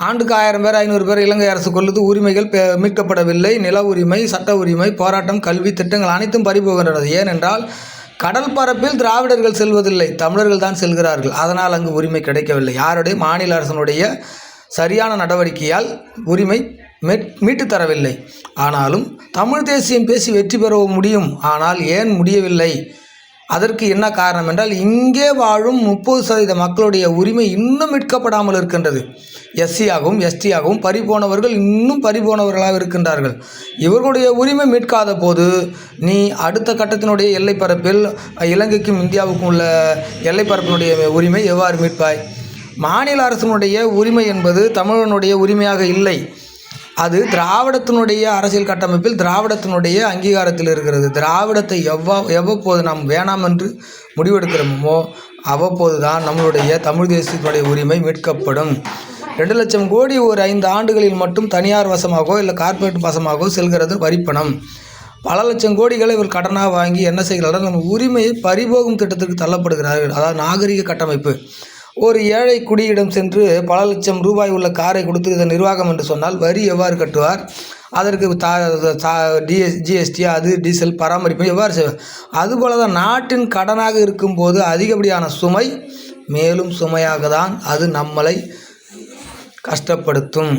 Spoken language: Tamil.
ஆண்டுக்கு 1000 பேர் 500 பேர் இலங்கை அரசு கொள்ளுது. உரிமைகள் மீட்கப்படவில்லை. நில உரிமை, சட்ட உரிமை, போராட்டம், கல்வி திட்டங்கள் அனைத்தும் பறிபோகின்றன. ஏனென்றால் கடல் பரப்பில் திராவிடர்கள் செல்வதில்லை, தமிழர்கள் தான் செல்கிறார்கள். அதனால் அங்கு உரிமை கிடைக்கவில்லை. யாருடைய மாநில அரசனுடைய சரியான நடவடிக்கையால் உரிமை மீட்டு தரவில்லை. ஆனாலும் தமிழ் தேசியம் பேசி வெற்றி பெற முடியும். ஆனால் ஏன் முடியவில்லை? அதற்கு என்ன காரணம் என்றால், இங்கே வாழும் 30% மக்களுடைய உரிமை இன்னும் மீட்கப்படாமல் இருக்கின்றது. எஸ்சியாகவும் எஸ்டியாகவும் பறிபோனவர்கள் இன்னும் பறிபோனவர்களாக இருக்கின்றார்கள். இவர்களுடைய உரிமை மீட்காத போது நீ அடுத்த கட்டத்தினுடைய எல்லைப்பரப்பில் இலங்கைக்கும் இந்தியாவுக்கும் உள்ள எல்லைப்பரப்பினுடைய உரிமை எவ்வாறு மீட்பாய்? மாநில அரசினுடைய உரிமை என்பது தமிழனுடைய உரிமையாக இல்லை. அது திராவிடத்தினுடைய அரசியல் கட்டமைப்பில் திராவிடத்தினுடைய அங்கீகாரத்தில் இருக்கிறது. திராவிடத்தை எவ்வப்போது நாம் வேணாம் என்று முடிவெடுக்கிறோமோ அவ்வப்போது தான் நம்மளுடைய தமிழ் தேசியத்தினுடைய உரிமை மீட்கப்படும். 2 லட்சம் கோடி ஒரு 5 ஆண்டுகளில் மட்டும் தனியார் வசமாகவோ இல்லை கார்ப்பரேட் வசமாகவோ செல்கிறது வரிப்பணம். பல லட்சம் கோடிகளை இவர் கடனாக வாங்கி என்ன செய்கிறார்கள்? நம்ம உரிமையை பறிபோகும் திட்டத்திற்கு தள்ளப்படுகிறார்கள். அதாவது நாகரிக கட்டமைப்பு. ஒரு ஏழை குடியிடம் சென்று பல லட்சம் ரூபாய் உள்ள காரை கொடுத்து இதை நிர்வாகம் என்று சொன்னால் வரி எவ்வாறு கட்டுவார்? அதற்கு ஜிஎஸ்டி, அது டீசல் பராமரிப்பு எவ்வாறு செய்வார்? அதுபோல தான் நாட்டின் கடனாக இருக்கும்போது அதிகப்படியான சுமை மேலும் சுமையாக தான் அது நம்மளை கஷ்டப்படுத்தும்.